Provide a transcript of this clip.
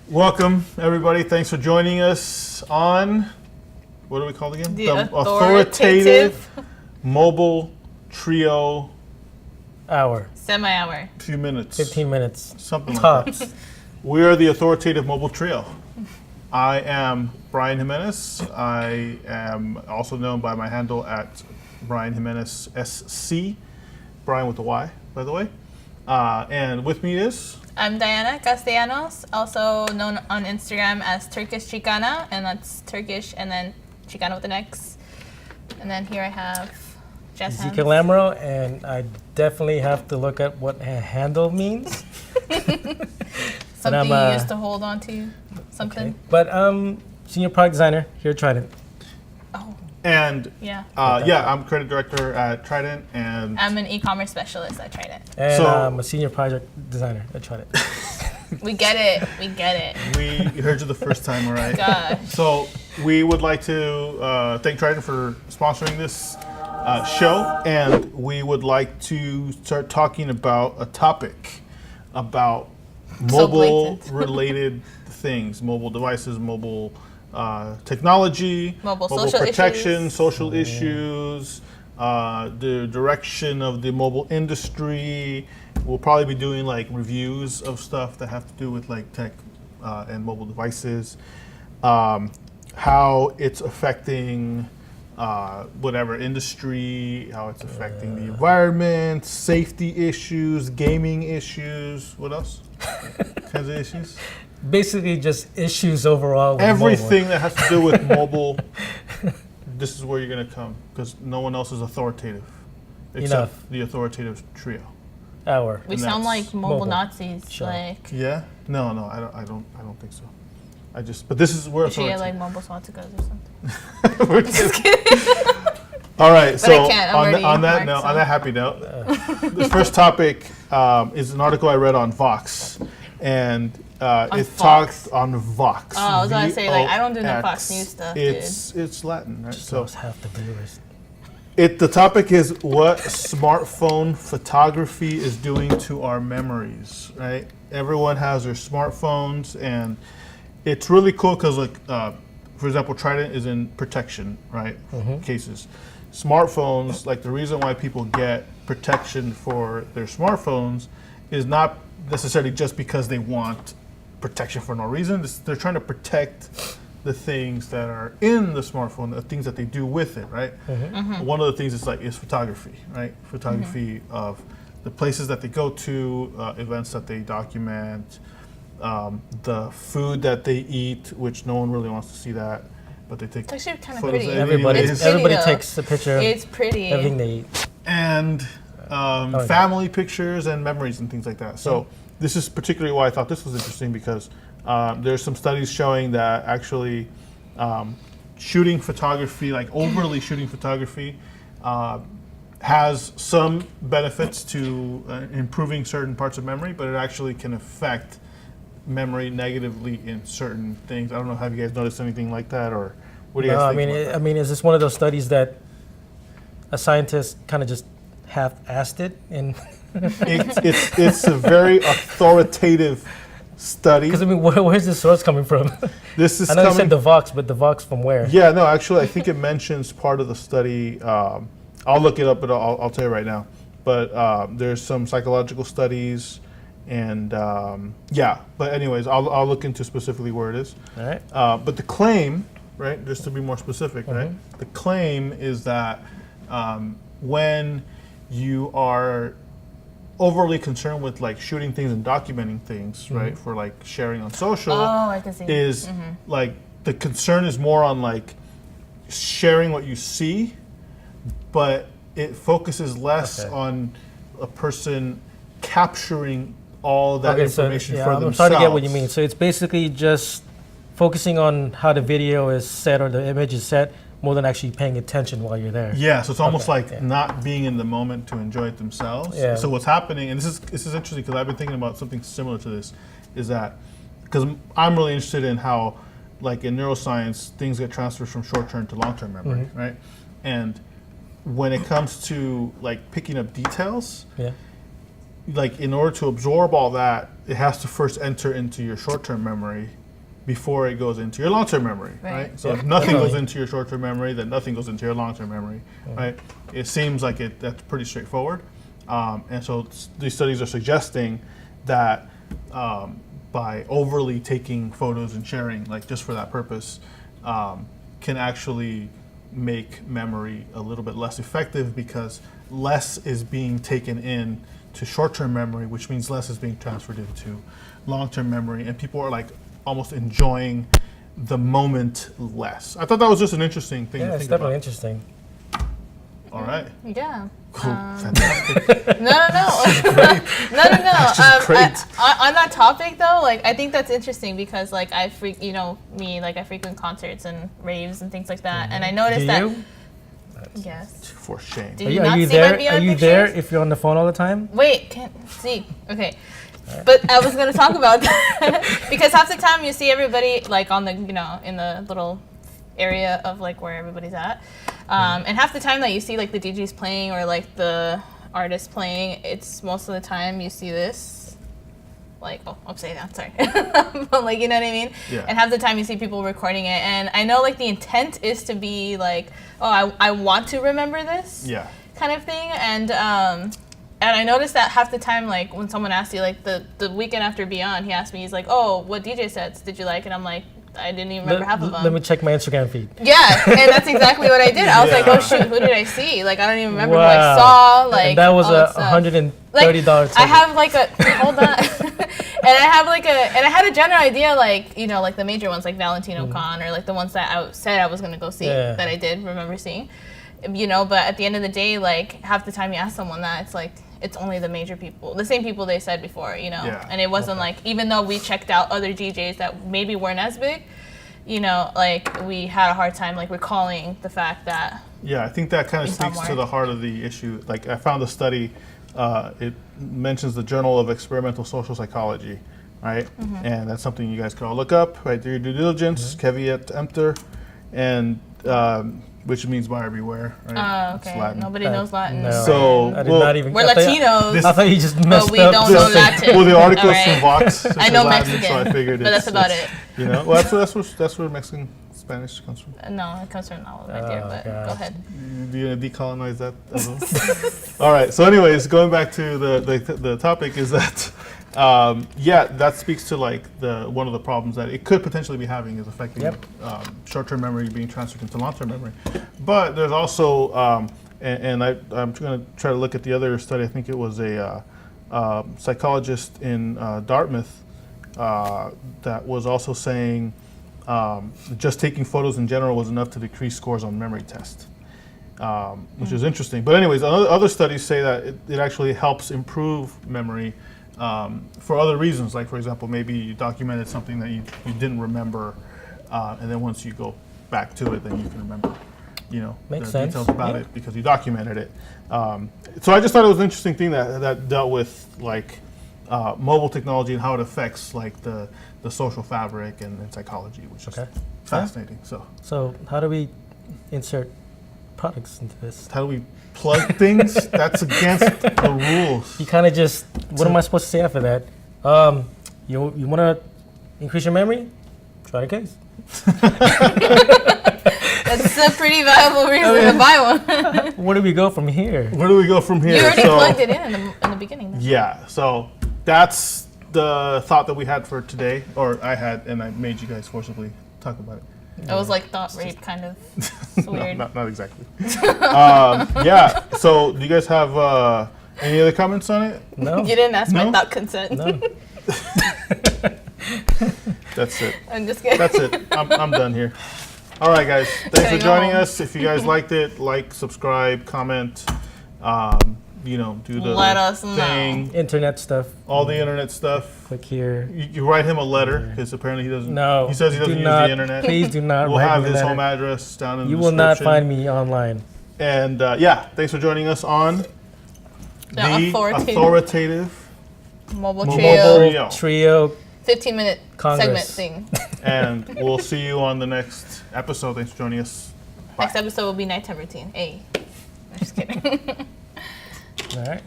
Welcome, everybody. Thanks for joining us on, what are we called again? The Authoritative Mobile Trio. Hour. Semi-hour. Few minutes. 15 minutes. Something like Tops. that. We are the Authoritative Mobile Trio. I am Bryan Jimenez. I am also known by my handle at Bryan Jimenez SC. Bryan with a Y, by the way. And with me is... I'm Diana Castellanos, also known on Instagram as Turkish Chicana, and that's Turkish and then Chicana with an X. And then here I have Jess Ezekiel Lamro, and I definitely have to look at what a handle means. Something you used to hold on to, something. Okay. But senior product designer here at Trident. Oh, And yeah. I'm creative director at Trident, and I'm an e-commerce specialist at Trident. And So- I'm a senior project designer at Trident. We get it. We get it. we heard you the first time, all right? Gosh. So we would like to thank Trident for sponsoring this show, and we would like to start talking about a topic about So mobile-related things, mobile devices, mobile technology, Mobile social protection, issues. social issues, the direction of the mobile industry. We'll probably be doing like reviews of stuff that have to do with like tech and mobile devices, how it's affecting whatever industry, how it's affecting the environment, safety issues, gaming issues. What else? Kinds of issues. Basically, just issues overall. With Everything that has to do with mobile, this is where you're going to come, because no one else is authoritative except Enough. the Authoritative Trio. Hour. We And sound that's like mobile mobile. Nazis. Sure. Like, Yeah? No, I don't think so. But this is where we should get authoritative. like mobile swastikas or something. We're just- All right, so I can't, I'm on, already on that marked, note, so. on that happy note, the first topic is an article I read on Vox, and it Fox? talked on Vox. Oh, I was gonna say, like, I don't do no Fox VOX. News stuff, It's Latin, right? So half the viewers. The topic is what smartphone photography is doing to our memories, right? Everyone has their smartphones, and it's really cool because, like, for example, Trident is in protection, right? Cases. Smartphones, like the reason why people get protection for their smartphones is not necessarily just because they want protection for no reason. They're trying to protect the things that are in the smartphone, the things that they do with it, right? One of the things is photography, right? Photography of the places that they go to, events that they document, the food that they eat, which no one really wants to see that, but they take It's actually kind of photos pretty. Everybody, anyways. pretty everybody though. takes a picture of It's pretty. everything they eat. And yeah. family pictures and memories and things like that. So this is particularly why I thought this was interesting, because there's some studies showing that actually shooting photography, like overly shooting photography, has some benefits to improving certain parts of memory, but it actually can affect memory negatively in certain things. I don't know, have you guys noticed anything like that, or what do you No, guys I think mean, about that? I mean, is this one of those studies that a scientist kind of just half-assed it? And It's a very authoritative study. because I mean, where's the source coming from? This is I know you coming. said the Vox, but the Vox from where? Yeah, no, actually, I think it mentions part of the study. I'll look it up, but I'll tell you right now. But there's some psychological studies, and yeah. But anyways, I'll look into specifically where it is. All right. But the claim, right, just to be more specific, right, the claim is that when you are overly concerned with like shooting things and documenting things, right, for like sharing on social, Oh, I can see. is like the concern is more on like sharing what you see, but it focuses less Okay. on a person capturing all that Okay, so information yeah, for I'm themselves. starting to get what you mean. So it's basically just focusing on how the video is set or the image is set more than actually paying attention while you're there. Yeah, so it's almost Okay, like yeah. not being in the moment to enjoy it themselves. Yeah. So what's happening, and this is interesting because I've been thinking about something similar to this, is that because I'm really interested in how, like in neuroscience, things get transferred from short-term to long-term memory, right? And when it comes to like picking up details, Yeah. like in order to absorb all that, it has to first enter into your short-term memory before it goes into your long-term memory, right? So if nothing goes into your short-term memory, then nothing goes into your long-term memory, right? It seems like that's pretty straightforward. And so these studies are suggesting that by overly taking photos and sharing, like just for that purpose, can actually make memory a little bit less effective because less is being taken in to short-term memory, which means less is being transferred into long-term memory, and people are like almost enjoying the moment less. I thought that was just an interesting thing to it's think definitely about. interesting. All right. Yeah. Cool. Fantastic. No. Great. On that topic though, like I think that's interesting because like I frequent concerts and raves and things like that, and I noticed that. You? Yes. For shame. Did Are you you, not are you see my there? Beyond Are you pictures? there if you're on the phone all the time? Wait, can't see. Okay. But I was gonna talk about that because half the time you see everybody like on the in the little area of like where everybody's at, and half the time that you see like the DJs playing or like the artists playing, it's most of the time you see this, like upside down. Sorry, but like you know what I mean. Yeah. And half the time you see people recording it, and I know like the intent is to be like, oh, I want to remember this. Yeah. Kind of thing, and I noticed that half the time, like when someone asks you, like the weekend after Beyond, he asked me, he's like, "Oh, what DJ sets did you like?" And I'm like, I didn't even remember half of them. Let me check my Instagram feed. Yeah, and that's exactly what I did. I was like, Yeah. oh shoot, who did I see? Like I don't even remember who I saw. Like And that was all a stuff. $130 Like, ticket. I have like a hold on, and I had a general idea, like like the major ones, like Valentino Con, or like the ones that I said I was gonna go see that I did remember seeing. But at the end of the day, like half the time you ask someone that, it's like it's only the major people, the same people they said before, Yeah. And it wasn't like, even though we checked out other DJs that maybe weren't as big, like we had a hard time like recalling the fact that. Yeah, I think that kind of speaks to more. the heart of the issue. Like I found a study, it mentions the Journal of Experimental Social Psychology, right? And that's something you guys can all look up, right? Do your due diligence, caveat emptor, and which means buyer beware, right? Oh, It's okay. Latin. Nobody knows Latin. No, So, I did well, not even. We're I thought- Latinos, I thought you just messed but we up. don't know Latin. Well, the article is All from right. Vox. It I says know Latin, Mexican, so I figured but that's about it. Well, that's where Mexican Spanish comes from. No, it comes from all of my dear, Oh, but God. go ahead. Do you want to decolonize that as well? All right. So, anyways, going back to the topic is that, that speaks to like one of the problems that it could potentially be having is affecting short-term memory being transferred into long-term memory. But there's also, I'm going to try to look at the other study. I think it was a psychologist in Dartmouth that was also saying just taking photos in general was enough to decrease scores on memory tests, which is interesting. But anyways, other studies say that it actually helps improve memory for other reasons. Like, for example, maybe you documented something that you didn't remember, and then once you go back to it, then you can remember, Makes the sense. details about it because you documented it. So I just thought it was an interesting thing that dealt with like mobile technology and how it affects like the social fabric and psychology, which is fascinating. So how do we insert products into this? How do we plug things? That's against the rules. You kind of just. What am I supposed to say after that? You want to increase your memory? Try the case. That's a pretty viable reason to buy one. Where do we go from here? Where do we go from here? You already plugged it in the beginning. Then. Yeah, so that's the thought that we had for today, or I had, and I made you guys forcibly talk about it. It was like thought rape, kind of. It's weird. No, not exactly. So do you guys have any other comments on it? No. You didn't ask my No? thought consent. No. That's it. I'm just kidding. That's it. I'm done here. All right, guys. Thanks for Going joining home. us. If you guys liked it, like, subscribe, comment. Do the Let us know. thing, Internet stuff. all the internet stuff. Click here. You write him a letter because apparently he doesn't. No. He says he doesn't do use not, the internet. Please do not We'll write have me a his letter. home address down in the You description. will not find me online. And thanks for joining us on The Authoritative Mobile Mobile Trio. Trio 15-minute Congress. segment thing. And we'll see you on the next episode. Thanks for joining us. Bye. Next episode will be nighttime routine. Hey. I'm just kidding. All right.